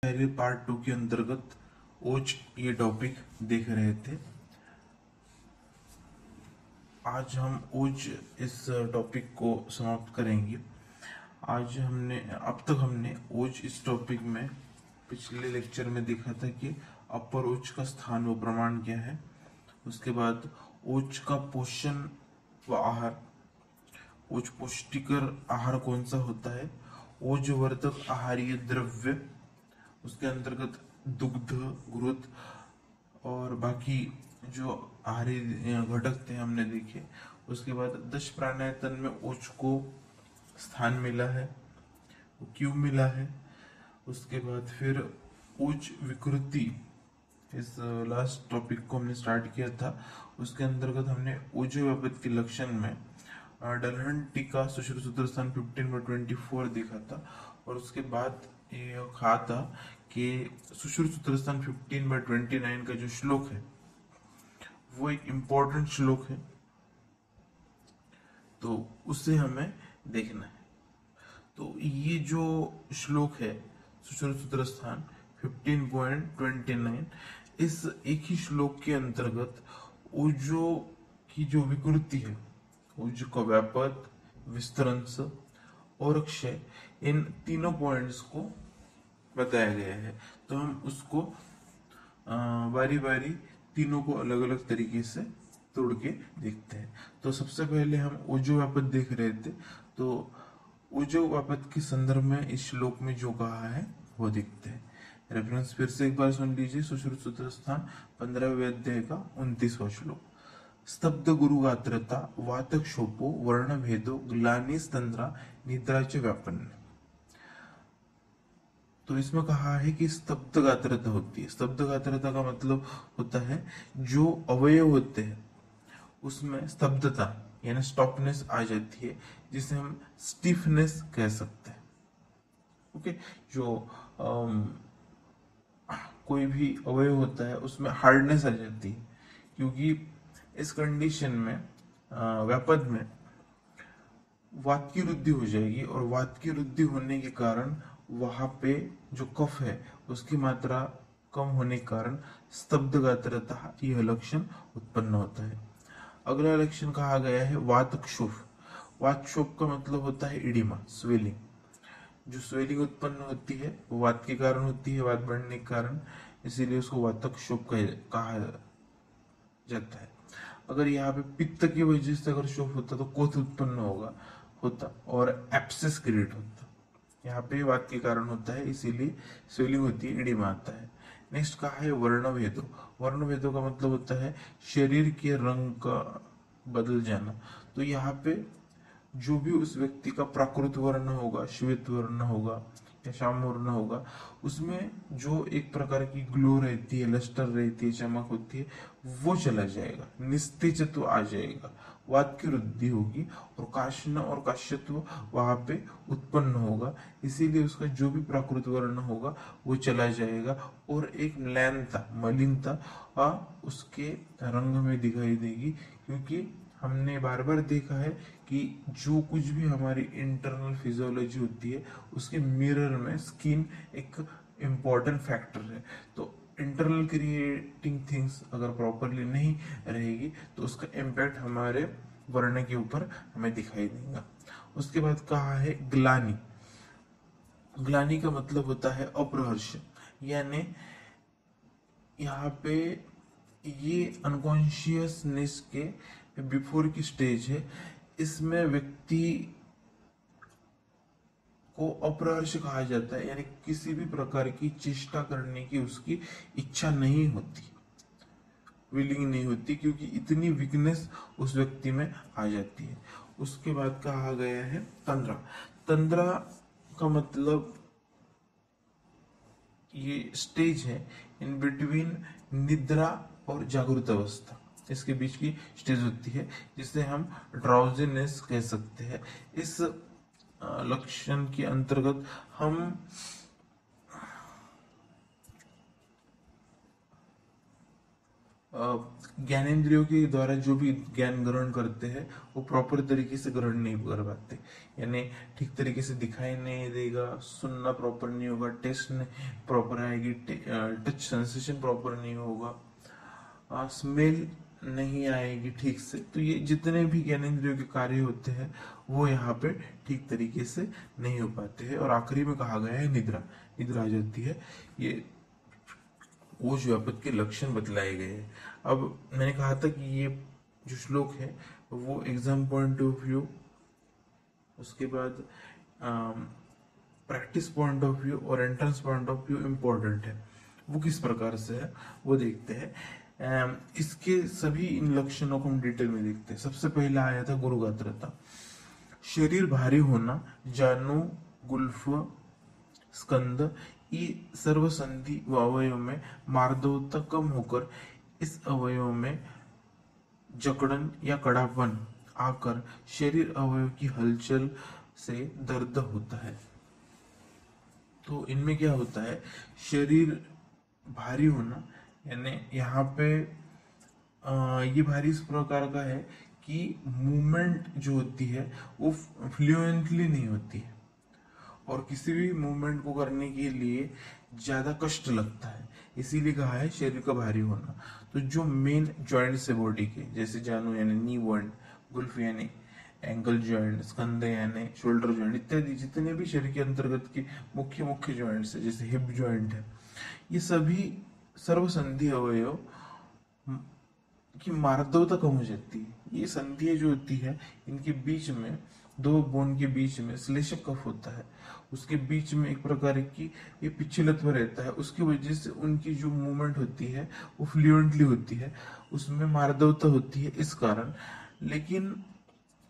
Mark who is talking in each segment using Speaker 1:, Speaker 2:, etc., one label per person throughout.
Speaker 1: पहले पार्ट 2 के अंतर्गत ओज ये टॉपिक देख रहे थे। आज हम ओज इस टॉपिक को समाप्त करेंगे। अब तक हमने ओज इस टॉपिक में पिछले लेक्चर में देखा था कि अपर ओज का स्थान व प्रमाण क्या है। उसके बाद ओज का पोषण व आहार, ओज पुष्टिकर आहार कौन सा होता है, ओज वर्धक आहारीय द्रव्य, उसके अंतर्गत दुग्ध, घृत और बाकी जो आहारीय घटक थे हमने देखे। उसके बाद 10 प्राणायातन में ओज को स्थान मिला है, वो क्यों मिला है। उसके बाद फिर ओज विकृति, इस लास्ट टॉपिक को हमने स्टार्ट किया था। उसके अंतर्गत हमने ओजो व्यापक के लक्षण में डलहन टीका सुश्रुत सूत्र स्थान 15/24 देखा था। और उसके बाद ये कहा था कि सुश्रुत सूत्र स्थान 15/29 का जो श्लोक है वो एक इम्पोर्टेंट श्लोक है, तो उसे हमें देखना है। तो ये जो श्लोक है सुश्रुत सूत्र स्थान 15.29, इस एक ही श्लोक के अंतर्गत ओजो की जो विकृति है, ओज का व्यापक, विस्तरंस और क्षय, इन तीनों पॉइंट्स को बताया गया है। तो हम उसको बारी बारी तीनों को अलग अलग तरीके से तोड़ के देखते हैं। तो सबसे पहले हम ओजो व्यापक देख रहे थे। तो ओजो व्यापक के संदर्भ में इस श्लोक में जो कहा है वो देखते हैं। रेफरेंस फिर से एक बार सुन लीजिए। सुश्रुत सूत्र स्थान 15वें अध्याय का 29वां श्लोक। स्तब्ध गुरु गात्रता वातक शोपो वर्ण भेदो ग्लानि तंद्रा निद्राचे व्यापन्न। तो इसमें कहा है कि स्तब्ध गात्रता होती है। स्तब्ध गात्रता का मतलब होता है जो अवयव होते हैं उसमें स्तब्धता यानी स्टॉपनेस आ जाती है, जिसे हम स्टिफनेस कह सकते हैं। ओके, जो कोई भी अवयव होता है उसमें हार्डनेस आ जाती है, क्योंकि इस कंडीशन में व्यापद में वात की वृद्धि हो जाएगी और वात की वृद्धि होने के कारण वहां पे जो कफ है उसकी मात्रा कम होने के कारण स्तब्ध गात्रता यह लक्षण उत्पन्न होता है। अगला लक्षण कहा गया है वातक्षोभ। वातक्षोभ का मतलब होता है इडिमा, स्वेलिंग। जो स्वेलिंग उत्पन्न होती है वो वात के कारण होती है, वात बढ़ने के कारण, इसीलिए उसको वातक्षोभ कहा जाता है। अगर यहाँ पे पित्त की वजह से अगर शोफ होता तो कोथ उत्पन्न होता और एप्सिस क्रिएट होता। यहाँ पे वात के कारण होता है, इसीलिए स्वेलिंग होती है, इडिमा आता है। नेक्स्ट कहा है वर्णभेदो। वर्णभेदो का मतलब होता है शरीर के रंग का बदल जाना। तो यहाँ पे जो भी उस व्यक्ति का प्राकृत वर्ण होगा, श्वेत वर्ण होगा या श्याम वर्ण होगा, उसमें जो एक प्रकार की ग्लो रहती है, लस्टर रहती है, चमक होती है, वो चला जाएगा, निस्तेजत्व आ जाएगा, वात की वृद्धि होगी और काष्ण और काश्यत्व वहां पे उत्पन्न होगा। इसीलिए उसका जो भी प्राकृत वर्ण होगा वो चला जाएगा और एक म्लानता, मलिनता उसके रंग में दिखाई देगी। क्योंकि हमने बार बार देखा है कि जो कुछ भी हमारी इंटरनल फिजियोलॉजी होती है उसके मिरर में स्किन एक इम्पॉर्टेंट फैक्टर है। तो इंटरनल क्रिएटिंग थिंग्स अगर प्रॉपरली नहीं रहेगी तो उसका इम्पैक्ट हमारे वर्ण के ऊपर हमें दिखाई देगा। उसके बाद कहा है ग्लानि। ग्लानि का मतलब होता है अप्रहर्ष, यानी यहाँ पे ये अनकॉन्शियसनेस के बिफोर की स्टेज है। इसमें व्यक्ति को अप्रहर्ष कहा जाता है, यानी किसी भी प्रकार की चेष्टा करने की उसकी इच्छा नहीं होती, विलिंग नहीं होती, क्योंकि इतनी वीकनेस उस व्यक्ति में आ जाती है। उसके बाद कहा गया है तंद्रा। तंद्रा का मतलब ये स्टेज है इन बिटवीन निद्रा और जागृत अवस्था, इसके बीच की स्टेज होती है जिसे हम ड्राउजीनेस कह सकते हैं। इस लक्षण के अंतर्गत हम ज्ञानेंद्रियों के द्वारा जो भी ज्ञान ग्रहण करते हैं वो प्रॉपर तरीके से ग्रहण नहीं कर पाते, यानी ठीक तरीके से दिखाई नहीं देगा, सुनना प्रॉपर नहीं होगा, टेस्ट प्रॉपर आएगी, टच सेंसेशन प्रॉपर नहीं होगा, स्मेल नहीं आएगी ठीक से। तो ये जितने भी ज्ञानेंद्रियों के कार्य होते हैं वो यहाँ पे ठीक तरीके से नहीं हो पाते हैं। और आखिरी में कहा गया है निद्रा, निद्रा आ जाती है। ये ओज व्यापक के लक्षण बतलाए गए हैं। अब मैंने कहा था कि ये जो श्लोक है वो एग्जाम पॉइंट ऑफ व्यू, उसके बाद प्रैक्टिस पॉइंट ऑफ व्यू और entrance point of view important है। वो किस प्रकार से है वो देखते हैं। इसके सभी इन लक्षणों को हम डिटेल में देखते हैं। सबसे पहला आया था गुरुगात्रता, शरीर भारी होना, जानु, गुल्फ, स्कंद, ये सर्व संधि व अवयव में मार्दवता कम होकर इस अवयव में जकड़न या कड़ापन आकर शरीर अवयव की हलचल से दर्द होता है। तो इनमें क्या होता है, शरीर भारी होना, यानी यहाँ पे ये भारी इस प्रकार का है कि मूवमेंट जो होती है वो फ्लुएंटली नहीं होती है और किसी भी मूवमेंट को करने के लिए ज्यादा कष्ट लगता है, इसीलिए कहा है शरीर का भारी होना। तो जो मेन जॉइंट्स है बॉडी के, जैसे जानू यानी नी जॉइंट, गुल्फ यानी एंकल जॉइंट, स्कंध यानी शोल्डर जॉइंट इत्यादि जितने भी शरीर के अंतर्गत के मुख्य मुख्य जॉइंट्स है, जैसे हिप जॉइंट है, ये सभी सर्वसंधि अवयव की मार्दवता कम हो जाती है। ये संधियां जो होती है इनके बीच में, दो बोन के बीच में श्लेष्मक कफ होता है, उसके बीच में एक प्रकार की ये पिछलत्व रहता है, उसकी वजह से उनकी जो मूवमेंट होती है वो फ्लुएंटली होती है, उसमें मार्दवता होती है इस कारण। लेकिन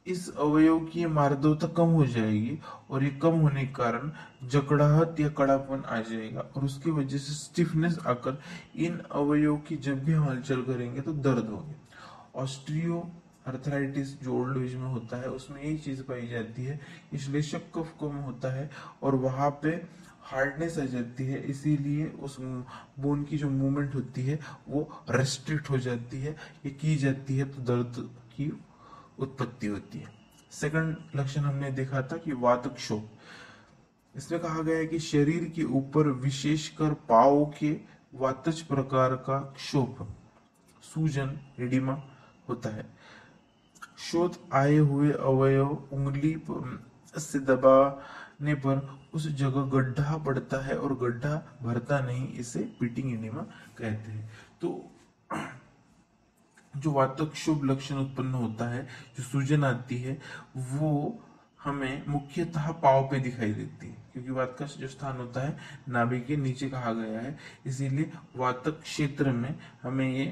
Speaker 1: इस अवयव की मार्दवता कम हो जाएगी और ये कम होने के कारण जकड़ाहट या कड़ापन आ जाएगा और उसकी वजह से स्टिफनेस आकर इन अवयव की जब भी हम हलचल करेंगे तो दर्द होगी। ऑस्ट्रियो अर्थराइटिस जो ओल्ड एज में होता है उसमें यही चीज पाई जाती है, श्लेष्मक कफ कम होता है और वहां पे हार्डनेस आ जाती है, इसीलिए उस बोन की जो मूवमेंट होती है वो रेस्ट्रिक्ट हो जाती है, ये की जाती है, तो दर्द की उत्पत्ति होती है। सेकंड लक्षण हमने देखा था कि वातक्षोभ, इसमें कहा गया है कि शरीर के ऊपर विशेषकर पांव के वातज प्रकार का क्षोभ, सूजन, एडिमा होता है। शोथ आए हुए अवयव उंगली से दबाने पर उस जगह गड्ढा पड़ता है और गड्ढा भरता नहीं, इसे पिटिंग एडिमा कहते हैं। तो जो वातक्षोभ लक्षण उत्पन्न होता है, जो सूजन आती है, वो हमें मुख्यतः पांव पे दिखाई देती है, क्योंकि वात का जो स्थान होता है नाभि के नीचे कहा गया है, इसीलिए वातक क्षेत्र में हमें ये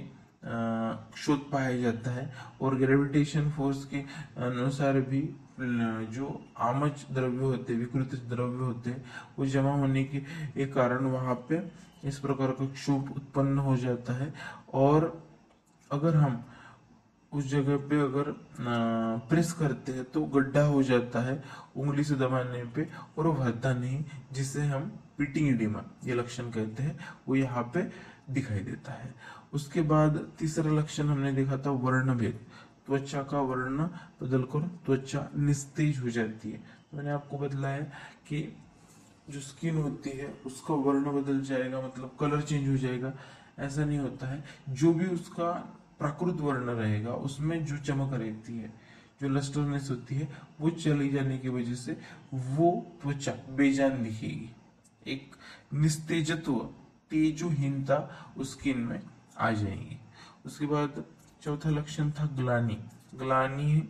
Speaker 1: क्षोभ पाया जाता है। और ग्रेविटेशन फोर्स के अनुसार भी जो आमज द्रव्य होते, विकृत द्रव्य होते, वो जमा होने के कारण वहां पे इस प्रकार का क्षोभ उत्पन्न हो जाता है। और अगर हम उस जगह पे अगर प्रेस करते हैं तो गड्ढा हो जाता है उंगली से दबाने पे और वो भरता नहीं, जिसे हम पिटिंग एडिमा ये लक्षण कहते हैं, वो यहाँ पे दिखाई देता है। उसके बाद तीसरा लक्षण हमने देखा था वर्ण भेद, त्वचा का वर्ण बदलकर त्वचा निस्तेज हो जाती है। तो मैंने आपको बतलाया कि जो स्किन होती है उसका वर्ण बदल जाएगा, मतलब कलर चेंज हो जाएगा, ऐसा नहीं होता है। जो भी उसका प्राकृत वर्ण रहेगा उसमें जो चमक रहती है, जो लस्टरनेस होती है, वो चली जाने की वजह से वो त्वचा बेजान दिखेगी, एक निस्तेजत्व, तेजोहीनता उस स्किन में आ जाएगी। उसके बाद चौथा लक्षण था ग्लानि, ग्लानि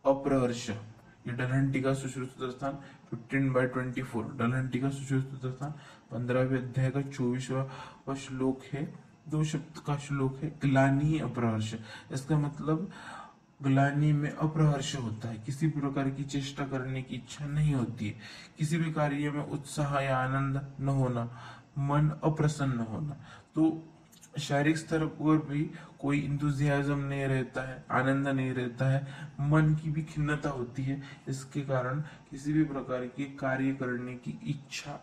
Speaker 1: अप्रहर्ष, ये डलहंटी का सुश्रुत स्थान 15/24, डलहंटी का सुश्रुत स्थान 15वें अध्याय का 24वां श्लोक है, 2 शब्द का श्लोक है, ग्लानि अप्रहर्ष। इसका मतलब ग्लानि में अप्रहर्ष होता है, किसी प्रकार की चेष्टा करने की इच्छा नहीं होती है, किसी भी कार्य में उत्साह या आनंद न होना, मन अप्रसन्न होना। तो शारीरिक स्तर पर भी कोई इंतुजियाज्म नहीं रहता है, आनंद नहीं रहता है, मन की भी खिन्नता होती है, इसके कारण किसी भी प्रकार के कार्य करने की इच्छा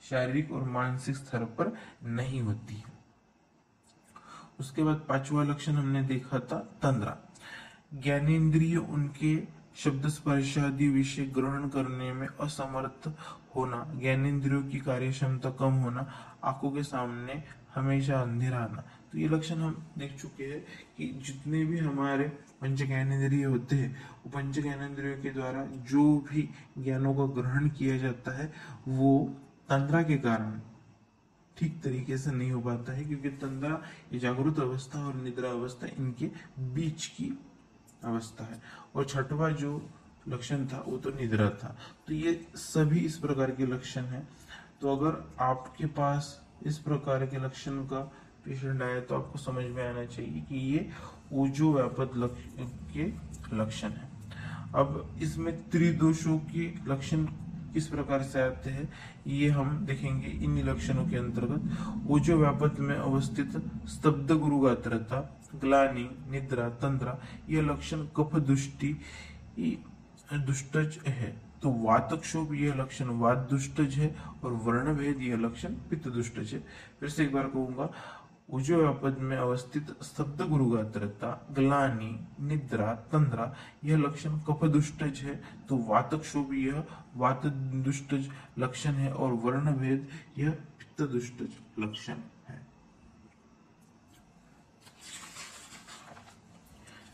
Speaker 1: शारीरिक और मानसिक स्तर पर नहीं होती है। उसके बाद पांचवा लक्षण हमने देखा था तंद्रा। ज्ञानेंद्रिय उनके शब्द स्पर्श आदि विषय ग्रहण करने में असमर्थ होना, ज्ञानेंद्रियों की कार्य क्षमता कम होना, आंखों के सामने हमेशा अंधेरा आना। तो ये लक्षण हम देख चुके हैं कि जितने भी हमारे पंच ज्ञानेंद्रिय होते हैं, वो पंच ज्ञानेंद्रियों के द्वारा जो भी ज्ञानों का ग्रहण किया जाता है वो तंद्रा के कारण ठीक तरीके से नहीं हो पाता है, क्योंकि तंद्रा ये जागृत अवस्था और निद्रा अवस्था इनके बीच की अवस्था है। और छठवा जो लक्षण था वो तो निद्रा था। तो ये सभी इस प्रकार के लक्षण हैं। तो अगर आपके पास इस प्रकार के लक्षण का पेशेंट आया तो आपको समझ में आना चाहिए कि ये ओजो व्यापद के लक्षण है। अब इसमें त्रिदोषों के लक्षण किस प्रकार से आते हैं ये हम देखेंगे। इन लक्षणों के अंतर्गत ओजो व्यापद में अवस्थित स्तब्ध गुरुगात्रता, ग्लानि, निद्रा, तंद्रा ये लक्षण कफ दुष्टि दुष्टज है। तो वातक्षोभ यह लक्षण वात दुष्टज है और वर्णभेद यह लक्षण पित्त दुष्टज है। फिर से एक बार कहूंगा, ओजो व्यापद में अवस्थित स्तब्ध गुरुगात्रता, ग्लानि, निद्रा, तंद्रा यह लक्षण कफ दुष्टज है। तो वातक्षोभ यह वात दुष्टज लक्षण है और वर्णभेद यह पित्त दुष्टज लक्षण है।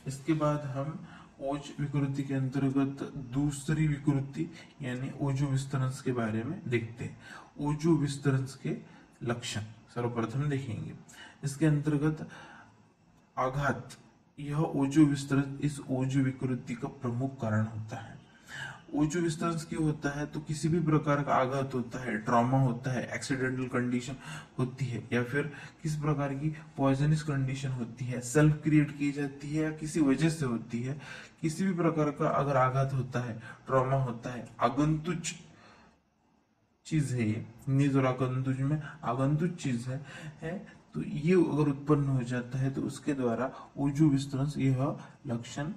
Speaker 1: इसके बाद हम ओज विकृति के अंतर्गत दूसरी विकृति यानी ओजो विस्तरंस के बारे में देखते हैं। ओजो विस्तरंस के लक्षण सर्वप्रथम देखेंगे। इसके अंतर्गत आघात, यह ओजो विस्तरंस इस ओजो विकृति का प्रमुख कारण होता है। ओजो विस्तरंस क्यों होता है? तो किसी भी प्रकार का आघात होता है, ट्रॉमा होता है, एक्सीडेंटल कंडीशन होती है, या फिर किस प्रकार की पॉइजनस कंडीशन होती है, सेल्फ क्रिएट की जाती है या किसी वजह से होती है, किसी भी प्रकार का अगर आघात होता है, ट्रॉमा होता है, आगंतुक चीज है ये, नीज और आगंतुक में आगंतुक चीज है तो ये अगर उत्पन्न हो जाता है तो उसके द्वारा ओजो विस्तरंस यह लक्षण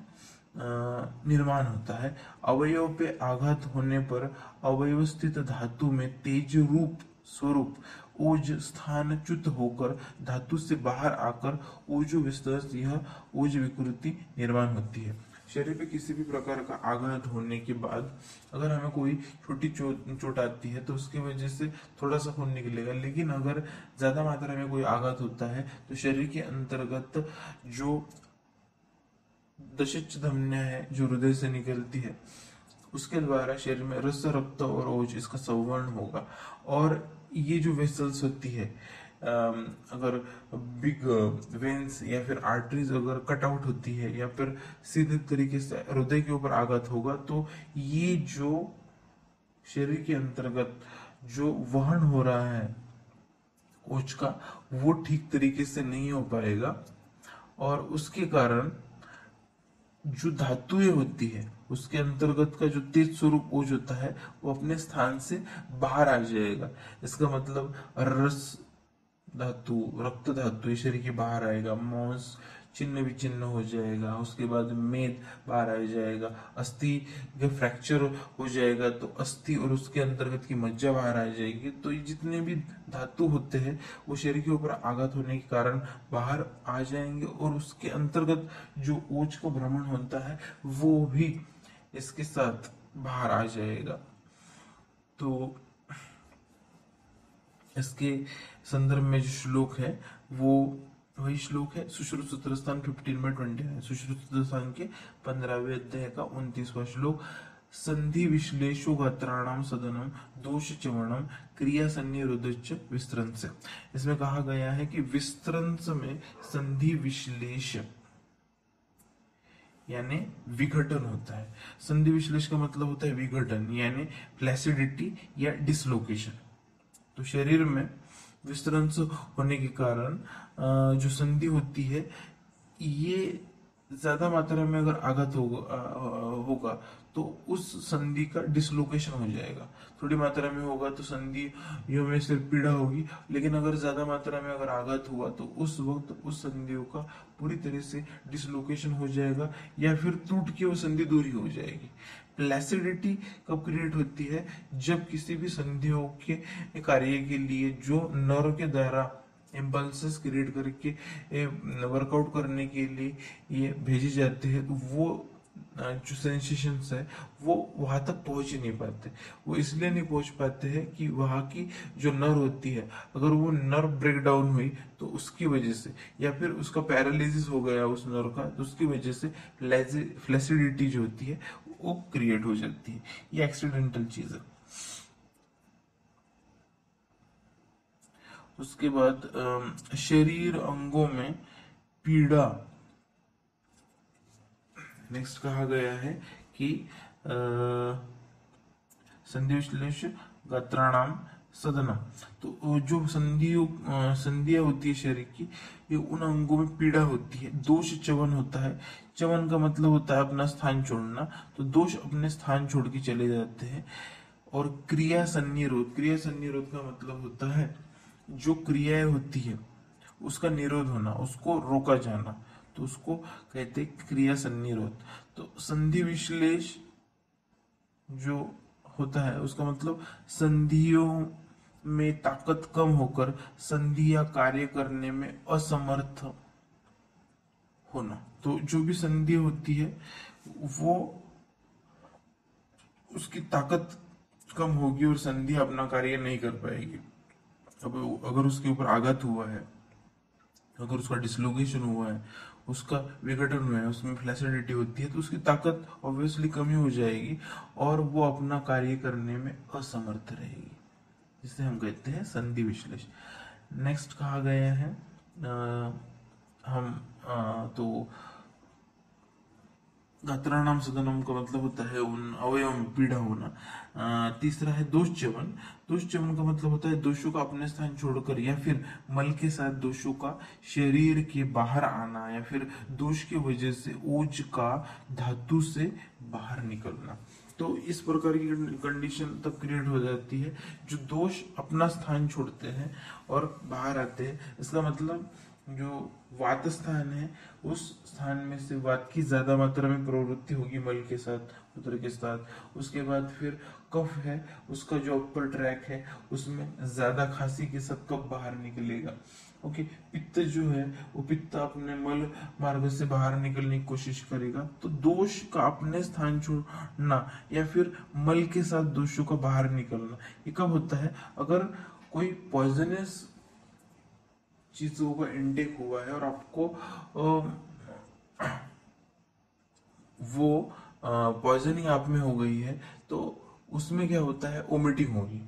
Speaker 1: निर्माण होता है। अवयव पे आघात होने पर अवयव स्थित धातु में तेज रूप स्वरूप ओज स्थानच्युत होकर धातु से बाहर आकर ओजो विस्तरंस यह ओज विकृति निर्माण होती है। शरीर पे किसी भी प्रकार का आघात होने के बाद अगर हमें कोई छोटी चोट आती है तो उसकी वजह से थोड़ा सा खून निकलेगा, लेकिन अगर ज्यादा मात्रा में कोई आघात होता है तो शरीर के अंतर्गत जो दशच धमनियां है जो हृदय से निकलती है उसके द्वारा शरीर में रस, रक्त और ओज इसका संवहन होगा। और ये जो वेसल्स होती है, अगर बिग वेन्स या फिर आर्टरीज अगर कट आउट होती है या फिर सीधे तरीके से हृदय के ऊपर आघात होगा तो ये जो शरीर के अंतर्गत जो वहन हो रहा है ओज का वो ठीक तरीके से नहीं हो पाएगा और उसके कारण जो धातुएं होती है उसके अंतर्गत का जो तेज स्वरूप ओज होता है वो अपने स्थान से बाहर आ जाएगा। इसका मतलब रस धातु, रक्त धातु शरीर के बाहर आएगा, मांस चिन्ह विचिन्न हो जाएगा, उसके बाद मेद बाहर आ जाएगा, अस्थि का फ्रैक्चर हो जाएगा तो अस्थि और उसके अंतर्गत की मज्जा बाहर आ जाएगी। तो ये जितने भी धातु होते हैं वो शरीर के ऊपर आघात होने के कारण बाहर आ जाएंगे और उसके अंतर्गत जो ओज का भ्रमण होता है वो भी इसके साथ बाहर आ जाएगा। तो इसके संदर्भ में जो श्लोक है वो वही श्लोक है सुश्रुत सूत्र स्थान 15 में 20 है। सुश्रुत सूत्र स्थान के 15वें अध्याय का 29वां श्लोक, संधि विश्लेषो गात्राणाम सदनम दोष चवणम क्रिया सन्निरोधच विस्तरंस। इसमें कहा गया है कि विस्तरंस में संधि विश्लेष यानी विघटन होता है। संधि विश्लेष का मतलब होता है विघटन यानी फ्लैसिडिटी या डिसलोकेशन। तो शरीर में विस्तरंस होने के कारण जो संधि होती है ये ज्यादा मात्रा में अगर आघात होगा तो उस संधि का डिसलोकेशन हो जाएगा। थोड़ी मात्रा में होगा तो संधियों में सिर्फ पीड़ा होगी, लेकिन अगर ज्यादा मात्रा में अगर आघात हुआ तो उस वक्त उस संधियों का पूरी तरह से डिसलोकेशन हो जाएगा या फिर टूट के वो संधि दूरी हो जाएगी। प्लैसिडिटी कब क्रिएट होती है? जब किसी भी संधियों के कार्य के लिए जो नर्व के द्वारा इम्पल्सेस क्रिएट करके वर्कआउट करने के लिए ये भेजे जाते हैं, तो वो जो सेंसेशंस है वो वहां तक पहुंच ही नहीं पाते। वो इसलिए नहीं पहुंच पाते हैं कि वहां की जो नर्व होती है, अगर वो नर्व ब्रेक डाउन हुई तो उसकी वजह से, या फिर उसका पैरालिसिस हो गया उस नर्व का, तो उसकी वजह से फ्लैसिडिटी जो होती है वो क्रिएट हो जाती है। ये एक्सीडेंटल चीज है। उसके बाद शरीर अंगों में पीड़ा, नेक्स्ट कहा गया है कि संधि विश्लेष गात्राणाम सदनम। तो जो संधियां होती है शरीर की, ये उन अंगों में पीड़ा होती है। दोष च्यवन होता है। च्यवन का मतलब होता है अपना स्थान छोड़ना, तो दोष अपने स्थान छोड़ के चले जाते हैं। और क्रिया संनिरोध, क्रिया संनिरोध का मतलब होता है जो क्रियाएं होती है उसका निरोध होना, उसको रोका जाना, तो उसको कहते हैं क्रिया संनिरोध। तो संधि विश्लेष जो होता है उसका मतलब संधियों में ताकत कम होकर संधियां कार्य करने में असमर्थ होना। तो जो भी संधि होती है वो उसकी ताकत कम होगी और संधि अपना कार्य नहीं कर पाएगी। अब अगर उसके ऊपर आघात हुआ है, अगर उसका डिसलोकेशन हुआ है, उसका विघटन हुआ है, उसमें फ्लैसिडिटी होती है, तो उसकी ताकत ऑब्वियसली कमी हो जाएगी और वो अपना कार्य करने में असमर्थ रहेगी, जिसे हम कहते हैं संधि विश्लेषण। नेक्स्ट कहा गया है तो गात्राणाम सदनम का मतलब होता है उन अवयव में पीड़ा होना। तीसरा है दोष च्यवन। दोष च्यवन का मतलब होता है दोषों का अपने स्थान छोड़कर या फिर मल के साथ दोषों का शरीर के बाहर आना, या फिर दोष की वजह से ओज का धातु से बाहर निकलना। तो इस प्रकार की कंडीशन तब क्रिएट हो जाती है जो दोष अपना स्थान छोड़ते हैं और बाहर आते हैं। इसका मतलब जो वात स्थान है उस स्थान में से वात की ज्यादा मात्रा में प्रवृत्ति होगी मल के साथ, मूत्र के साथ। उसके बाद फिर कफ है, उसका जो अपर ट्रैक है उसमें ज्यादा खांसी के साथ कफ बाहर निकलेगा। ओके, पित्त जो है वो पित्त अपने मल मार्ग से बाहर निकलने की कोशिश करेगा। तो दोष का अपने स्थान छोड़ना या फिर मल के साथ दोषों का बाहर निकलना, ये कब होता है? अगर कोई पॉइजनस चीजों का इनटेक हुआ है और आपको वो पॉइजनिंग आप में हो गई है, तो उसमें क्या होता है, वोमिटिंग होगी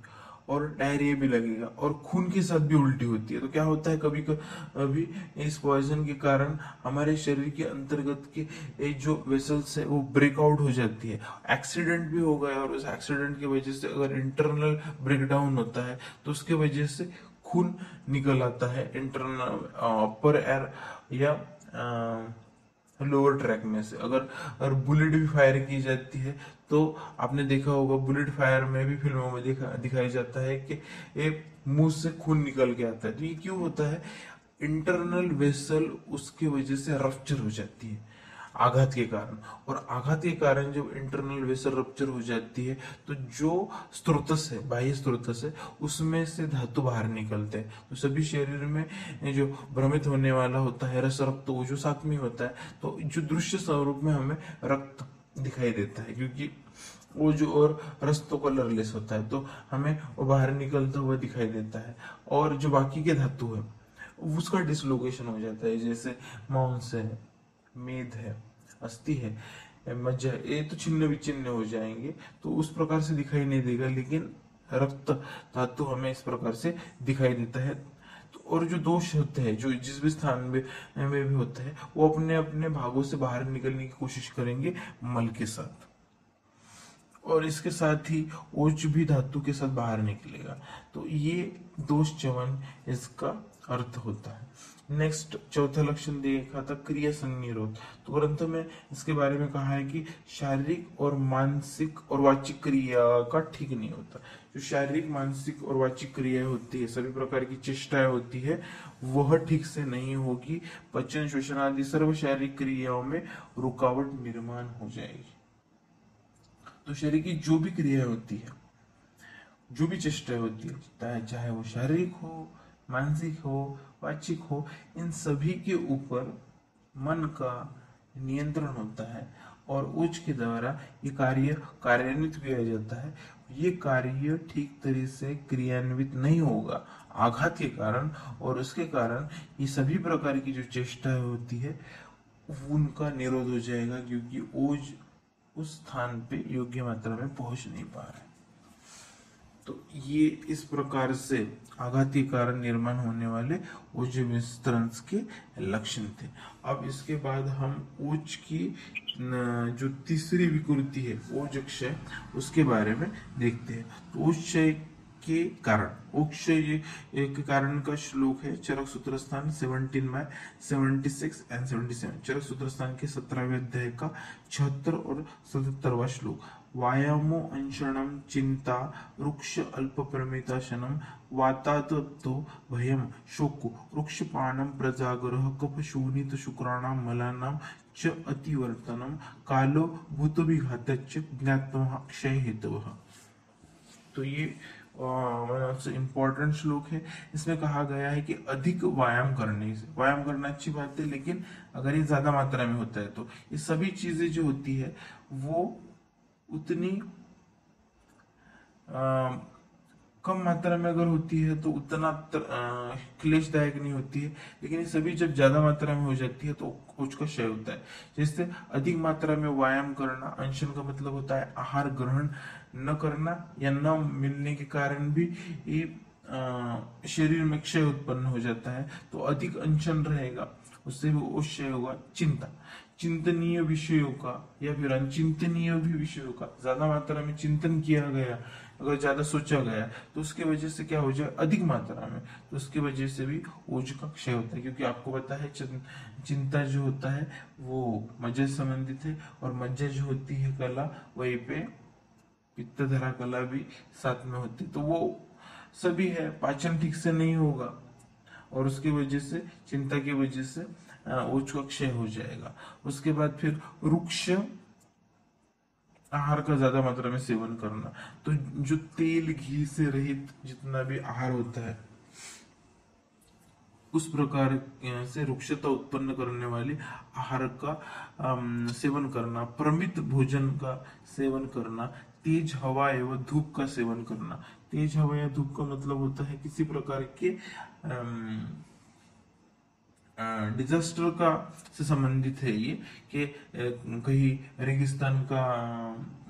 Speaker 1: और डायरिया भी लगेगा और खून के साथ भी उल्टी होती है। तो क्या होता है, कभी कभी इस पॉइजन के कारण हमारे शरीर के अंतर्गत के जो वेसल्स है वो ब्रेकआउट हो जाती है। एक्सीडेंट भी हो गया और उस एक्सीडेंट की वजह से अगर इंटरनल ब्रेकडाउन होता है तो उसके वजह से खून निकल आता है इंटरनल अपर एयर या लोअर ट्रैक में से। अगर बुलेट भी फायर की जाती है तो आपने देखा होगा बुलेट फायर में भी फिल्मों में दिखाई जाता है कि एक मुंह से खून निकल के आता है। तो ये क्यों होता है? इंटरनल वेसल उसकी वजह से रप्चर हो जाती है आघात के कारण, और आघात के कारण जब इंटरनल वेसल रप्चर हो जाती है तो जो स्त्रोतस है, बाह्य स्त्रोतस है, उसमें से धातु बाहर निकलते हैं। तो सभी शरीर में जो भ्रमित होने वाला होता है रस रक्त, वो जो साथ में होता है, तो जो दृश्य स्वरूप में हमें रक्त दिखाई देता है, क्योंकि वो जो और रस तो कलरलेस होता है, तो हमें वो बाहर निकलता हुआ दिखाई देता है। और जो बाकी के धातु है उसका डिसलोकेशन हो जाता है, जैसे मांस है, मेद है, अस्थि है, मज्जा, ये तो छिन्न विच्छिन्न हो जाएंगे, तो उस प्रकार से दिखाई नहीं देगा। लेकिन रक्त धातु हमें इस प्रकार से दिखाई देता है। तो और जो दोष होते हैं जो जिस भी स्थान में भी होते हैं, वो अपने अपने भागों से बाहर निकलने की कोशिश करेंगे मल के साथ, और इसके साथ ही ओज भी धातु के साथ बाहर निकलेगा। तो ये दोष च्यवन इसका अर्थ होता है। नेक्स्ट चौथा लक्षण देखा था क्रिया संनिरोध। तो ग्रंथ में इसके बारे में कहा है कि शारीरिक और मानसिक और वाचिक क्रिया का ठीक नहीं होता। जो शारीरिक, मानसिक और वाचिक क्रिया होती है, सभी प्रकार की चेष्टाएं होती है, वह ठीक से नहीं होगी। पचन, श्वसन आदि सर्व शारीरिक क्रियाओं में रुकावट निर्माण हो जाएगी। तो शरीर की जो भी क्रिया होती है, जो भी चेष्टा होती है, चाहे वो शारीरिक हो, मानसिक हो, वाचिक हो, इन सभी के ऊपर मन का नियंत्रण होता है और उच्च के द्वारा ये कार्य कार्यान्वित किया जाता है। ये कार्य ठीक तरह से क्रियान्वित नहीं होगा आघात के कारण, और उसके कारण ये सभी प्रकार की जो चेष्टाएं होती है उनका निरोध हो जाएगा, क्योंकि ओज उस स्थान पे योग्य मात्रा में पहुंच नहीं पा रहा है। तो ये इस प्रकार से आघात के कारण निर्माण होने वाले ओज विस्तरंस के लक्षण थे। अब इसके बाद हम ओज की जो तीसरी विकृति है ओज क्षय, उसके बारे में देखते हैं। तो ओज क्षय के कारण, ओज क्षय के कारण का श्लोक है चरक सूत्र स्थान 17 76 एंड 77। चरक सूत्र स्थान के 17वें अध्याय का 76 और 77वां श्लोक। वायामो अंशणम चिंता रुक्ष अल्प प्रमिताशनम वातात्तो भयम शोको रुक्षपाणम प्रजागरः कफ शोणित शुक्राणाम मलानाम च अतिवर्तनम कालो भूतविघातच्च ज्ञात्मः क्षय हेतवः। तो ये इम्पोर्टेंट श्लोक है। इसमें कहा गया है कि अधिक व्यायाम करने से, व्यायाम करना अच्छी बात है, लेकिन अगर ये ज्यादा मात्रा में होता है तो ये सभी चीजें जो होती है वो उतनी कम मात्रा में अगर होती है तो उतना क्लेशदायक नहीं होती है, लेकिन ये सभी जब ज्यादा मात्रा में हो जाती है तो ओज का क्षय होता है। जैसे अधिक मात्रा में व्यायाम करना, अनशन का मतलब होता है आहार ग्रहण न करना या न मिलने के कारण भी ये शरीर में क्षय उत्पन्न हो जाता है। तो अधिक अनशन रहेगा, उससे भी ओज क्षय होगा। चिंता, चिंतनीय विषयों का या फिर अनचिंतनीय भी विषयों का ज्यादा मात्रा में चिंतन किया गया, अगर ज्यादा सोचा गया तो उसकी वजह से क्या हो जाए, अधिक मात्रा में, तो उसकी वजह से भी ओज का क्षय होता है। क्योंकि आपको पता है चिंता जो होता है वो मज्जा से संबंधित है, और मज्जा जो होती है कला, वहीं पे पित्तधरा कला भी साथ में होती है, तो वो सभी है, पाचन ठीक से नहीं होगा और उसकी वजह से, चिंता की वजह से ओज का क्षय हो जाएगा। उसके बाद फिर रुक्ष आहार का ज्यादा मात्रा में सेवन करना, तो जो तेल घी से रहित जितना भी आहार होता है उस प्रकार से रुक्षता उत्पन्न करने वाले आहार का सेवन करना, प्रमित भोजन का सेवन करना, तेज हवा एवं धूप का सेवन करना। तेज हवा या धूप का मतलब होता है किसी प्रकार के डिजास्टर का से संबंधित है ये, कि कहीं रेगिस्तान का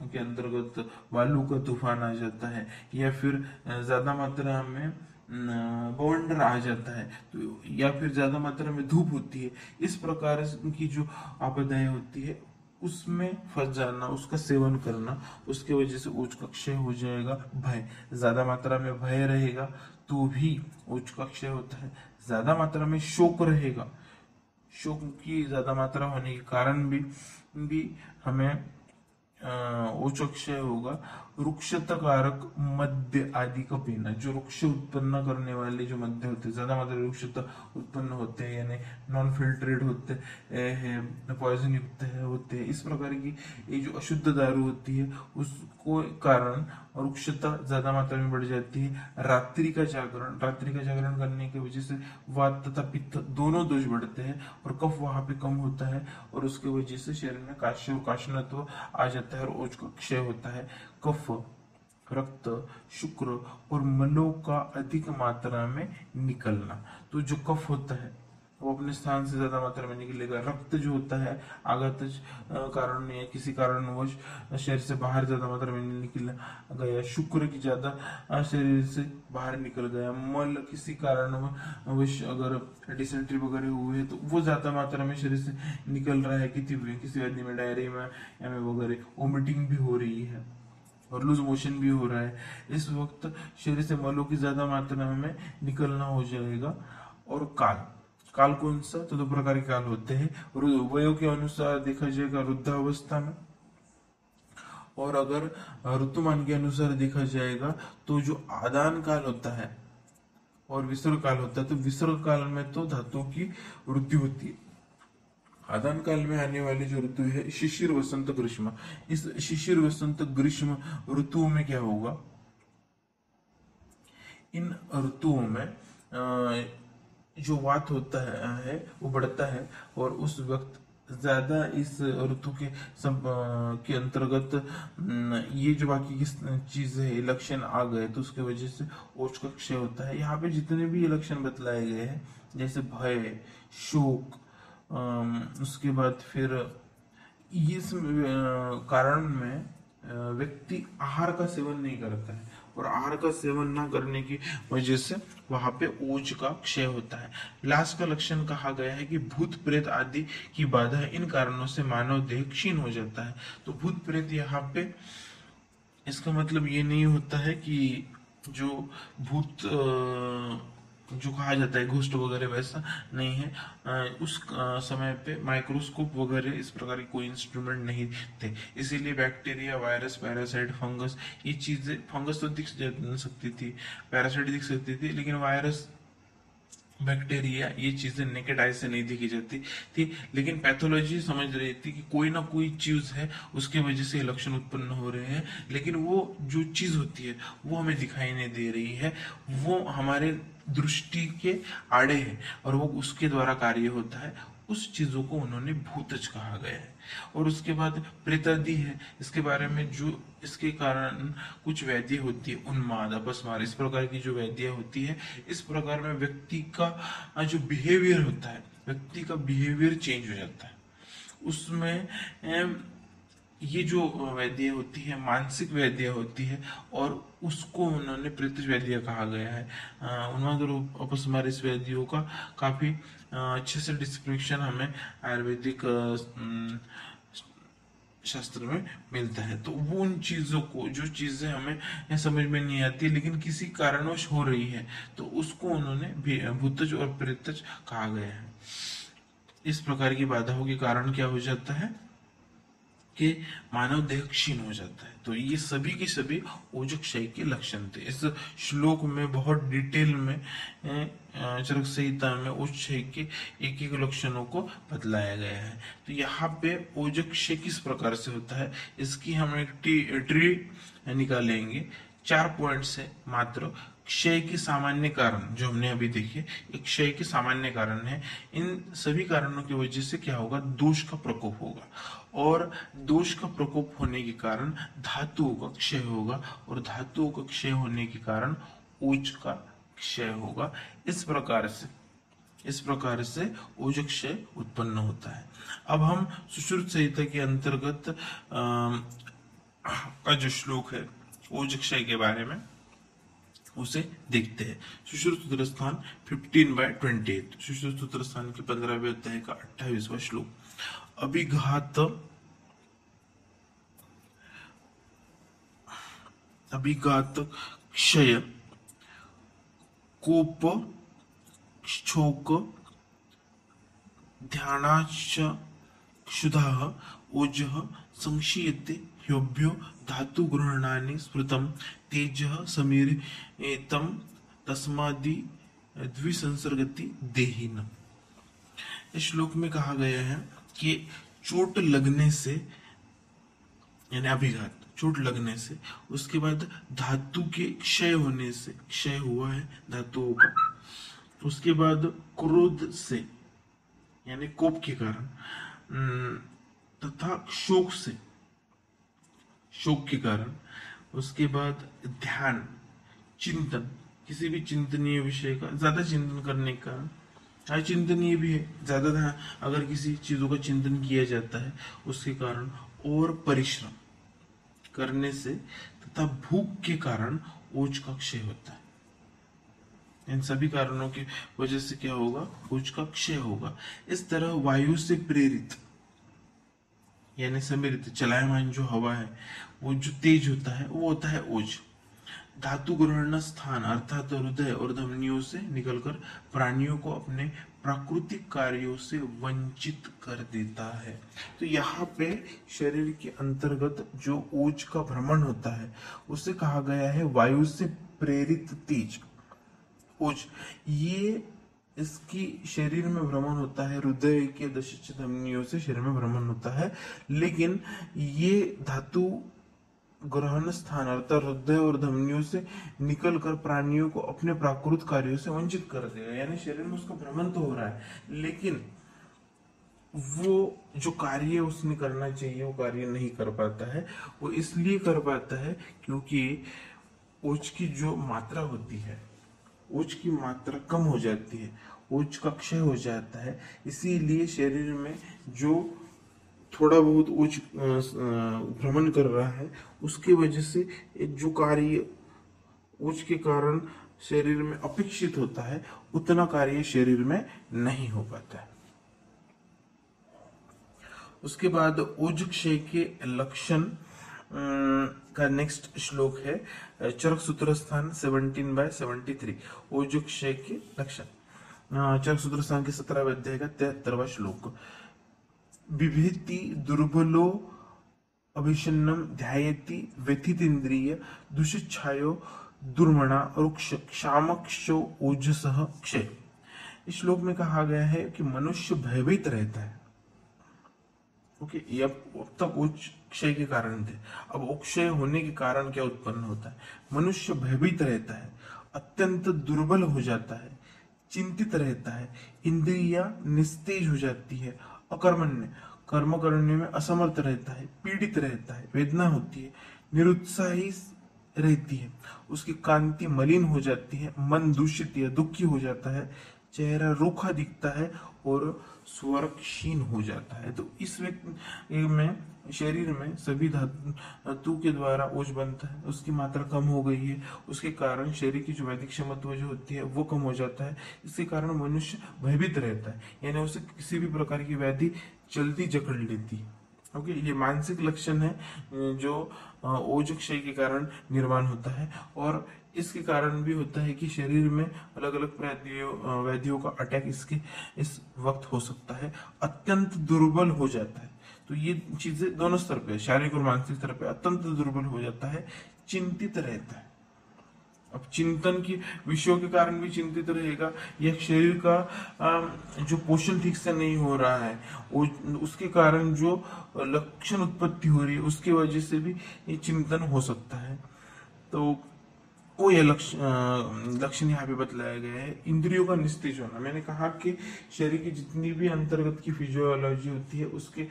Speaker 1: के अंतर्गत बालू का तूफान आ जाता है, या फिर ज्यादा मात्रा में बवंडर आ जाता है, तो या फिर ज्यादा मात्रा में धूप होती है, इस प्रकार की जो आपदाएं होती है उसमें फंस जाना, उसका सेवन करना, उसके वजह से ओज का क्षय हो जाएगा। भय, ज्यादा मात्रा में भय रहेगा तो भी ओज का क्षय होता है। ज्यादा मात्रा में शोक रहेगा, शोक की ज्यादा मात्रा होने के कारण भी हमें ओज का क्षय होगा। रुक्षताकारक मद्य आदि का पीना, जो रुक्ष उत्पन्न करने वाले जो मद्य होते हैं, ज्यादा मात्रा रुक्षता उत्पन्न होते हैं, यानी नॉन फिल्ट्रेट होते हैं, पॉइजन युक्त होते हैं, इस प्रकार की ये जो अशुद्ध दारू होती है उसको कारण रुक्षता ज्यादा मात्रा में बढ़ जाती है। रात्रि का जागरण करने की वजह से वात तथा पित्त दोनों दोष बढ़ते हैं और कफ वहां पे कम होता है, और उसके वजह से शरीर में काश्य और काशनत्व आ जाता है और ओज का क्षय होता है। कफ, रक्त, शुक्र और मलों का अधिक मात्रा में निकलना, तो जो कफ होता है वो अपने स्थान से ज्यादा मात्रा में निकलेगा। रक्त जो होता है आघात कारण या किसी कारणवश शरीर से बाहर ज्यादा मात्रा में निकल गया, शुक्र की ज्यादा शरीर से बाहर निकल गया, मल किसी कारणवश अगर डिसेंट्री वगैरह हुए तो वो ज्यादा मात्रा में शरीर से निकल रहा है, किसी आदमी में डायरिया में या में वगैरह वोमिटिंग भी हो रही है और लूज मोशन भी हो रहा है, इस वक्त शरीर से मलों की ज्यादा मात्रा में निकलना हो जाएगा। और काल कौन सा, तो दो प्रकार के काल होते हैं। वयों के अनुसार देखा जाएगा वृद्धावस्था में, और अगर ऋतुमान के अनुसार देखा जाएगा तो जो आदान काल होता है और विसर्ग काल होता है, तो विसर्ग काल में तो धातुओं की वृद्धि होती है। आदान काल में आने वाली जो ऋतु है शिशिर वसंत ग्रीष्म, इस शिशिर वसंत ग्रीष्म ऋतुओं में क्या होगा, इन ऋतुओं में जो वात होता है वो बढ़ता है, और उस वक्त ज्यादा इस ऋतु के के अंतर्गत ये जो बाकी की चीज है, लक्षण आ गए तो उसके वजह से ओज का क्षय होता है। यहाँ पे जितने भी ये लक्षण बतलाए गए हैं, जैसे भय, शोक, उसके बाद फिर इस कारण में व्यक्ति आहार का सेवन नहीं करता है, और आहार का सेवन ना करने की वजह से वहां पे ओज का क्षय होता है। लास्ट का लक्षण कहा गया है कि भूत प्रेत आदि की बाधा, इन कारणों से मानव देह क्षीण हो जाता है। तो भूत प्रेत यहाँ पे इसका मतलब ये नहीं होता है कि जो भूत जो कहा जाता है घोस्ट वगैरह, वैसा नहीं है। उस समय पे माइक्रोस्कोप वगैरह इस प्रकार के कोई इंस्ट्रूमेंट नहीं थे, इसीलिए बैक्टीरिया, वायरस, पैरासाइट, फंगस, ये चीजें, फंगस तो दिख सकती थी, पैरासाइट दिख सकती थी, लेकिन वायरस, बैक्टीरिया, ये चीजें नेकेड आई से नहीं देखी जाती थी। लेकिन पैथोलॉजी समझ रही थी कि कोई ना कोई चीज है, उसके वजह से लक्षण उत्पन्न हो रहे हैं, लेकिन वो जो चीज होती है वो हमें दिखाई नहीं दे रही है, वो हमारे दृष्टि के आड़े है, और वो उसके द्वारा कार्य होता है। उस चीजों को उन्होंने भूतज कहा गया है। और उसके बाद प्रेतादि है, इसके बारे में जो इसके कारण कुछ वैद्य होती है, उन्माद, अपस्मार, इस प्रकार की जो वैद्य होती है, इस प्रकार में व्यक्ति का जो बिहेवियर होता है, व्यक्ति का बिहेवियर चेंज हो जाता है। उसमें ये जो वैद्य होती है मानसिक वैद्य होती है, और उसको उन्होंने प्रेतज वैद्य कहा गया है। उन्माद और अपस्मार इस वैद्यों का काफी अच्छे से डिस्क्रिप्शन हमें आयुर्वेदिक शास्त्र में मिलता है। तो वो उन चीजों को, जो चीजें हमें समझ में नहीं आती लेकिन किसी कारणवश हो रही है, तो उसको उन्होंने भूतज और प्रेतज कहा गया है। इस प्रकार की बाधाओं के कारण क्या हो जाता है कि मानव देह क्षीण हो जाता है। तो ये सभी के सभी ओज क्षय के लक्षण थे। इस श्लोक में बहुत डिटेल में चरक संहिता में ओज क्षय के एक एक लक्षणों को बतलाया गया है। तो यहाँ पे ओज क्षय किस प्रकार से होता है, इसकी हम एक ट्री निकालेंगे। 4 पॉइंट से मात्र। क्षय के सामान्य कारण जो हमने अभी देखे, एक क्षय के सामान्य कारण है। इन सभी कारणों की वजह से क्या होगा, दोष का प्रकोप होगा, और दोष का प्रकोप होने के कारण धातुओं का क्षय होगा, और धातुओं का क्षय होने के कारण ओज का क्षय होगा। इस प्रकार से ओज क्षय उत्पन्न होता है। अब हम सुश्रुत संहिता के अंतर्गत का जो श्लोक है ओज क्षय के बारे में, उसे देखते हैं। सुश्रुत सूत्र स्थान 15/28, सुश्रुत सूत्र स्थान के 15वें अध्याय का 28वां श्लोक। अभिघात क्षय कोप क्षोक ध्यानाश्च क्षुधाः ओजः संक्षीयते ह्योभ्यो धातु ग्रहणानि स्मृतम तेजः समीरितम तस्मादि द्विसंसर्गति देहिन। इस श्लोक में कहा गया है कि चोट लगने से, यानी अभिघात, चोट लगने से, उसके बाद धातु के क्षय होने से, क्षय हुआ है धातुओं का, उसके बाद क्रोध से यानी कोप के कारण, तथा शोक से, शोक के कारण, उसके बाद ध्यान, चिंतन, किसी भी चिंतनीय विषय का ज्यादा चिंतन करने का, चिंतनीय भी है, ज्यादा ध्यान अगर किसी चीजों का चिंतन किया जाता है उसके कारण, और परिश्रम करने से, तथा भूख के कारण ओज का क्षय होता है। इन सभी कारणों की वजह से क्या होगा, ओज का क्षय होगा। इस तरह वायु से प्रेरित यानी समीरित चलायमान जो हवा है, वो जो तेज होता है वो होता है ओज। धातु ग्रहण स्थान अर्थात हृदय और धमनियों से निकलकर प्राणियों को अपने प्राकृतिक कार्यों से वंचित कर देता है। तो यहाँ पे शरीर के अंतर्गत जो ओज का भ्रमण होता है उसे कहा गया है वायु से प्रेरित तेज ओज। ये इसकी शरीर में भ्रमण होता है, हृदय के दशच धमनियों से शरीर में भ्रमण होता है, लेकिन ये धातु ग्रहण स्थान अर्थात हृदय और धमनियों से निकलकर प्राणियों को अपने प्राकृत कार्यों से वंचित कर देगा। यानी शरीर में उसका भ्रमण तो हो रहा है, लेकिन वो जो कार्य उसने करना चाहिए वो कार्य नहीं कर पाता है। वो इसलिए कर पाता है क्योंकि ओज की जो मात्रा होती है, ओज की मात्रा कम हो जाती है, ओज का क्षय हो जाता है। इसीलिए शरीर में जो थोड़ा बहुत ओज भ्रमण कर रहा है, उसकी वजह से जो कार्य ओज के कारण शरीर में अपेक्षित होता है, उतना कार्य शरीर में नहीं हो पाता है। उसके बाद ओज क्षय के लक्षण का नेक्स्ट श्लोक है चरक सूत्र स्थान 17/73। ओज क्षय के लक्षण, चरक सूत्र स्थान के 17वें अध्याय का 73वां श्लोक। बिभेति दुर्बलो अभिषन्नम ध्यायति व्यथित इंद्रिय दुष्छायो दुर्मणा रुक्ष क्षामक्षो ओजसः क्षय। इस श्लोक में कहा गया है कि मनुष्य भयभीत रहता है। ओके, ये अब तक उच्च क्षय के कारण थे, अब अक्षय होने के कारण क्या उत्पन्न होता है? मनुष्य भयभीत रहता है, अत्यंत दुर्बल हो जाता है, चिंतित रहता है, इंद्रियां निस्तेज हो जाती है, अकर्मण्य कर्म करने में असमर्थ रहता है, पीड़ित रहता है, वेदना होती है, निरुत्साही रहती है, उसकी कांति मलिन हो जाती है, मन दूषित या दुखी हो जाता है, चेहरा रूखा दिखता है और स्वर क्षीण हो जाता है। तो इस व्यक्ति में शरीर में सभी धातु के द्वारा ओज बनता है, उसकी मात्रा कम हो गई है, उसके कारण शरीर की जो वैदिक क्षमता जो होती है वो कम हो जाता है। इसके कारण मनुष्य भयभीत रहता है, यानी उसे किसी भी प्रकार की व्याधि जल्दी जकड़ लेती है। ओके, ये मानसिक लक्षण है जो ओज क्षय के कारण निर्माण होता है, और इसके कारण भी होता है कि शरीर में अलग अलग व्याधियों का अटैक इस वक्त हो सकता है। अत्यंत दुर्बल हो जाता है, तो ये चीजें दोनों स्तर पे, शारीरिक और मानसिक स्तर पे अत्यंत दुर्बल हो जाता है, चिंतित रहता है। अब चिंतन की विषयों के कारण भी चिंतित रहेगा, या शरीर का जो पोषण ठीक से नहीं हो रहा है उसके कारण जो लक्षण उत्पत्ति हो रही है उसकी वजह से भी ये चिंतन हो सकता है। तो वो ये लक्षण यहाँ पे बतलाया गया है। इंद्रियों का निस्तेज होना, मैंने कहा कि शरीर की जितनी भी अंतर्गत की फिजियोलॉजी होती है उसके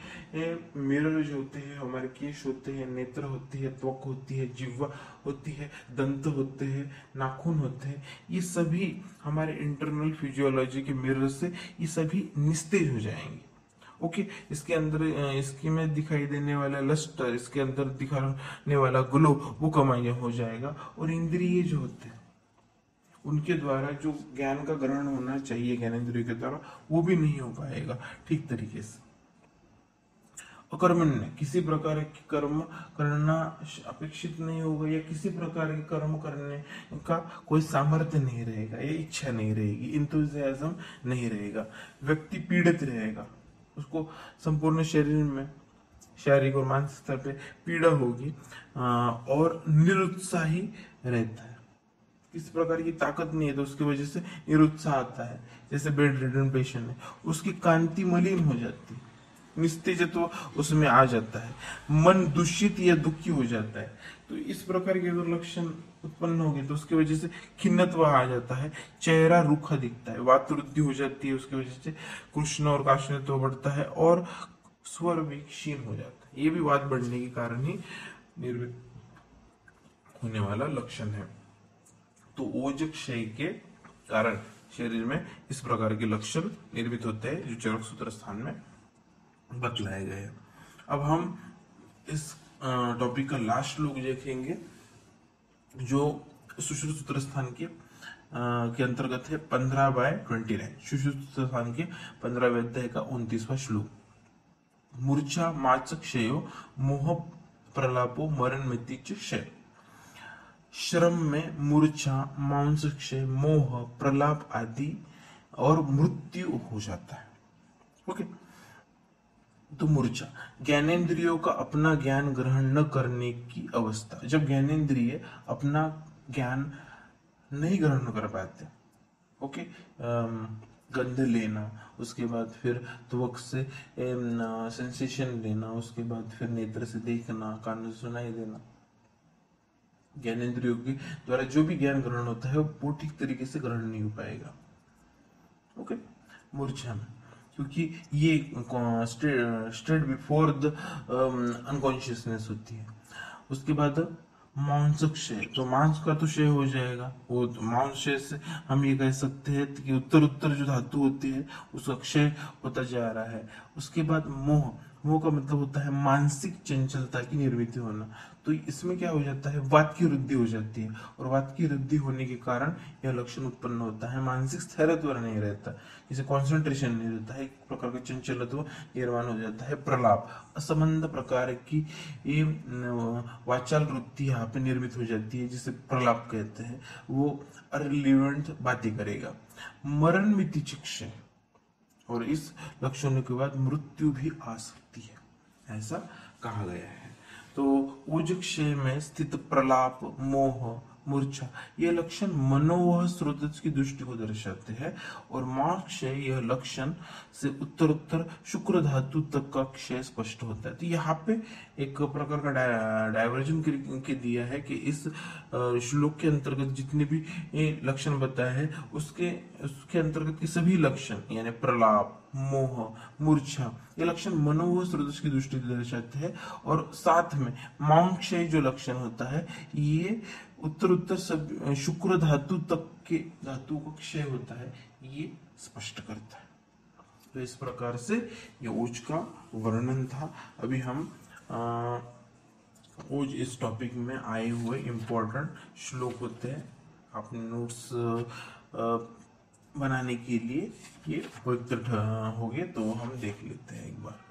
Speaker 1: मिरर जो होते हैं, हमारे केश होते हैं, नेत्र होती है, त्वक होती है, जिह्वा होती है, दंत होते हैं, नाखून होते हैं, ये सभी हमारे इंटरनल फिजियोलॉजी के मिरर से ये सभी निस्तेज हो जाएंगे। ओके, इसके अंदर इसके में दिखाई देने वाला लस्टर, इसके अंदर दिखाने वाला ग्लो वो कमाइया हो जाएगा, और इंद्रिय जो होते हैं उनके द्वारा जो ज्ञान का ग्रहण होना चाहिए ज्ञानेंद्रियों के द्वारा वो भी नहीं हो पाएगा ठीक तरीके से। अकर्मण्य, किसी प्रकार के कर्म करना अपेक्षित नहीं होगा, या किसी प्रकार के कर्म करने का कोई सामर्थ्य नहीं रहेगा, या इच्छा नहीं रहेगी, इंतुजियाज्म नहीं रहेगा। व्यक्ति पीड़ित रहेगा, उसको संपूर्ण शरीर में शारीरिक और मानसिक स्तर पे पीड़ा होगी, और निरुत्साही रहता है, किसी प्रकार की ताकत नहीं है तो उसकी वजह से निरुत्साह आता है। जैसे बेड रिडन पेशेंट है, उसकी कांति मलिन हो जाती है, निस्तेजत्व उसमें आ जाता है, मन दूषित या दुखी हो जाता है। तो इस प्रकार के अगर लक्षण उत्पन्न हो गए तो उसकी वजह से खिन्नत्व आ जाता है, चेहरा रूखा दिखता है, वात वृद्धि हो जाती है, उसकी वजह से कृष्ण और काष्णत्व बढ़ता है, और स्वर भी क्षीण हो जाता है। ये भी वात बढ़ने के कारण ही निर्मित होने वाला लक्षण है। तो ओज क्षय के कारण शरीर में इस प्रकार के लक्षण निर्मित होते हैं जो चरक सूत्र स्थान में बतलाए गए हैं। अब हम इस टॉपिक का लास्ट श्लोक देखेंगे जो सुश्रुत सूत्र स्थान के अंतर्गत है 15/29। सुश्रुत सूत्र स्थान के 15वें अध्याय का 29वां श्लोक। मूर्छा माच क्षयो मोह प्रलापो मरण मृत्यु क्षय। श्रम में मूर्छा, मांस क्षय, मोह, प्रलाप आदि और मृत्यु हो जाता है। ओके, तो मूर्छा ज्ञानेंद्रियों का अपना ज्ञान ग्रहण न करने की अवस्था, जब ज्ञानेंद्रिय अपना ज्ञान नहीं ग्रहण कर पाते। ओके, गंध लेना, उसके बाद फिर त्वक से सेंसेशन लेना, उसके बाद फिर नेत्र से देखना, कान से सुनाई देना, ज्ञानेंद्रियों के द्वारा जो भी ज्ञान ग्रहण होता है वो ठीक तरीके से ग्रहण नहीं हो पाएगा। ओके, मूर्छा में, क्योंकि ये स्टेट बिफोर द अनकॉन्शियसनेस होती है। उसके बाद मांस क्षय, तो मांस का तो क्षय हो जाएगा, वो मांस क्षय से हम ये कह सकते हैं कि उत्तर उत्तर जो धातु होती है उसका क्षय होता जा रहा है। उसके बाद मोह, मोह का मतलब होता है मानसिक चंचलता की निर्मित होना। तो इसमें क्या हो जाता है, वात की वृद्धि हो जाती है, और वात की वृद्धि होने के कारण यह लक्षण उत्पन्न होता है। मानसिक स्थैर्यत्व नहीं रहता, जैसे कॉन्सेंट्रेशन नहीं रहता है, एक प्रकार का चंचलत्व निर्माण हो जाता है। प्रलाप, असंबद्ध प्रकार की ये वाचाल वृत्ति यहाँ पे निर्मित हो जाती है, जिसे प्रलाप कहते हैं। वो अरिलीवेंट बातें करेगा। मरण मिति क्षय, और इस लक्षणों के बाद मृत्यु भी आ सकती है, ऐसा कहा गया है। तो ऊज क्षय में स्थित प्रलाप, मोह, मूर्छा ये लक्षण मनोवह स्रोत की दृष्टि को दर्शाते हैं, और मां क्षय यह लक्षण से उत्तर उत्तर शुक्र धातु तक का क्षय स्पष्ट होता है। तो यहाँ पे एक प्रकार का डाइवर्जन के दिया है कि इस श्लोक के अंतर्गत जितने भी ये लक्षण बताए हैं उसके अंतर्गत के सभी लक्षण यानी प्रलाप, मोह, मूर्छा ये लक्षण मनोवह स्रोत की दृष्टि से दर्शाते हैं, और साथ में मांक्षय जो लक्षण होता है ये उत्तर उत्तर सब शुक्र धातु तक के धातु का क्षय होता है, ये स्पष्ट करता है। तो इस प्रकार से ये ओज का वर्णन था। अभी हम ओज इस टॉपिक में आए हुए इम्पोर्टेंट श्लोक होते हैं, अपने नोट्स बनाने के लिए ये उपयुक्त हो गए, तो हम देख लेते हैं एक बार।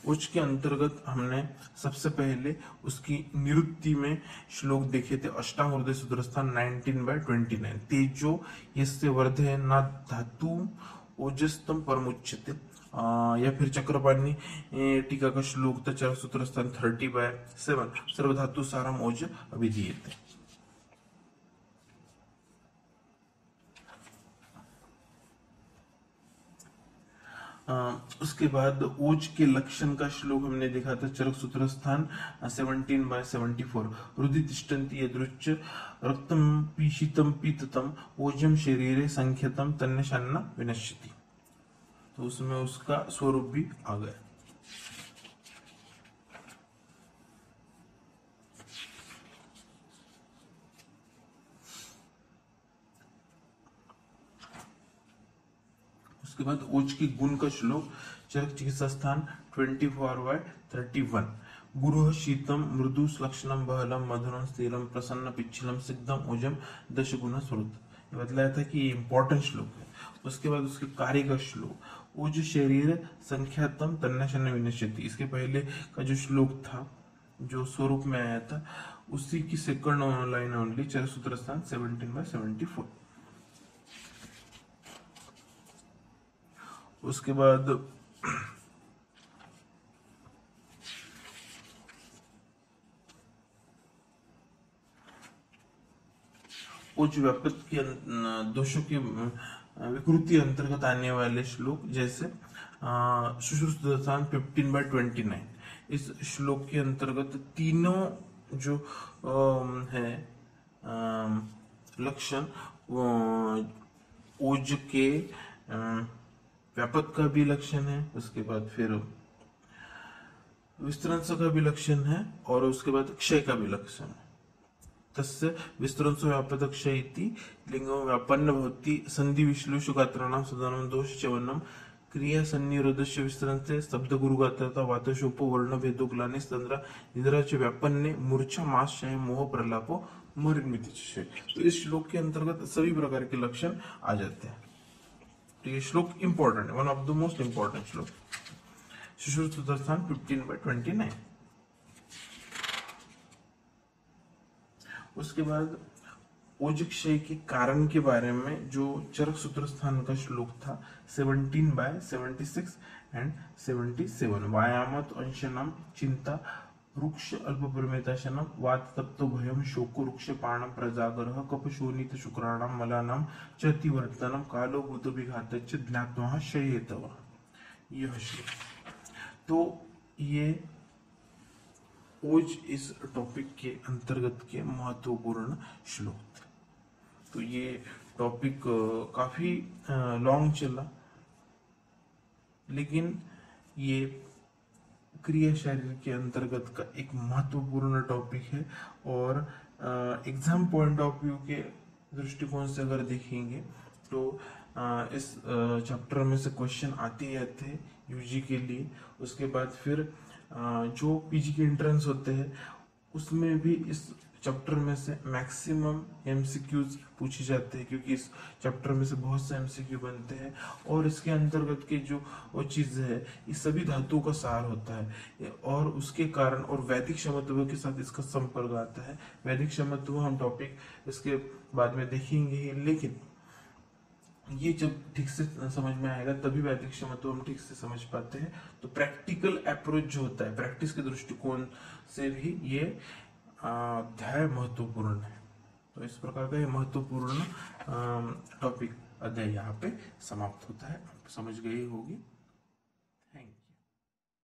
Speaker 1: उच्च के अंतर्गत हमने सबसे पहले उसकी निरुक्ति में श्लोक देखे थे। अष्टांग हृदय सूत्रस्थान 19/29। तेजो यस्य वर्धे न धातु ओजस्तम परमुच्यते, या फिर चक्रपाणी टीका का श्लोक था चरक सूत्रस्थान 30/7। सर्वधातु सारम ओज अभिधीयते। उसके बाद ओज के लक्षण का श्लोक हमने देखा था चरक सूत्र स्थान 17/74। रुधि तिष्ठन्ति यदृच्च रक्तम पीशितम पीततम ओजम शरीरे संख्यतम तन्यशान्न विनश्यति। तो उसमें उसका स्वरूप भी आ गया। उसके बाद ओज की गुण का श्लोक चरक चिकित्सा स्थान 24/31। गुरु शीतम मृदु लक्षणम बहलम मधुरम स्थिरम प्रसन्न पिच्छलम सिद्धम ओजम 10 गुना स्वरूप। ये बतलाया था कि इंपॉर्टेंट श्लोक है। उसके बाद उसके कार्य का श्लोक ओज शरीर संख्यातम तन्यशन्न विनश्यति। इसके पहले का जो श्लोक था जो स्वरूप में आया था उसी की सेकंड लाइन ओनली चरक सूत्र स्थान 17/74। उसके बाद उच्च व्यापक के दोषों की विकृति अंतर्गत आने वाले श्लोक जैसे सुश्रुतस्थान 15/29। इस श्लोक के अंतर्गत तीनों जो है लक्षण ओज के व्यापक का भी लक्षण है, उसके बाद फिर विस्तृंस का भी लक्षण है, और उसके बाद क्षय का भी लक्षण है। तस्य विस्तृंसो व्यापक क्षय इति लिंगो व्यापन्न भवति संधि विश्लेष गात्राणां सदानं दोष चवनम क्रिया सन्निरोधस्य विस्तृंसे शब्द गुरुगात्रता वातशोपो वर्ण भेदो ग्लानि स्तंद्रा निद्रा च व्यापन्ने मूर्छा माश्चय मोह प्रलापो मृन्मिति च। तो इस श्लोक के अंतर्गत सभी प्रकार के लक्षण आ जाते हैं। तो ये श्लोक इंपॉर्टेंट है, one of the most important श्लोक सुश्रुतस्थान 15/29। उसके बाद ओज क्षय के कारण के बारे में जो चरक सूत्र स्थान का श्लोक था 17/76 एंड 77। व्यायामत अंशनम चिंता वृक्ष अल्पपरिमिताशनम वात तप्तो भयम शोको वृक्ष पाणम प्रजागरः कप शोनित शुक्राणाम मलानाम चतिवर्तनम कालो भूत विघातच्च ज्ञात्वा शयेतव। यह श्लोक, तो ये ओज इस टॉपिक के अंतर्गत के महत्वपूर्ण श्लोक थे। तो ये टॉपिक काफी लॉन्ग चला, लेकिन ये क्रिया शरीर के अंतर्गत का एक महत्वपूर्ण टॉपिक है। और एग्जाम पॉइंट ऑफ व्यू के दृष्टिकोण से अगर देखेंगे तो इस चैप्टर में से क्वेश्चन आते ही आते हैं यूजी के लिए। उसके बाद फिर जो पीजी के एंट्रेंस होते हैं उसमें भी इस चैप्टर में से मैक्सिमम एमसीक्यूज पूछे जाते हैं, क्योंकि इस चैप्टर में से बहुत से एमसीक्यू बनते हैं। और इसके अंतर्गत के जो वो चीजें है, ये सभी धातुओं का सार होता है, और उसके कारण और वैदिक क्षमत्व के साथ इसका संपर्क आता है। वैदिक क्षमत्व हम टॉपिक इसके बाद में देखेंगे ही, लेकिन ये जब ठीक से समझ में आएगा तभी वैदिक क्षमत्व हम ठीक से समझ पाते हैं। तो प्रैक्टिकल अप्रोच जो होता है, प्रैक्टिस के दृष्टिकोण से भी ये अध्याय महत्वपूर्ण है। तो इस प्रकार का ये महत्वपूर्ण टॉपिक अध्याय यहाँ पे समाप्त होता है। आप समझ गए होगी।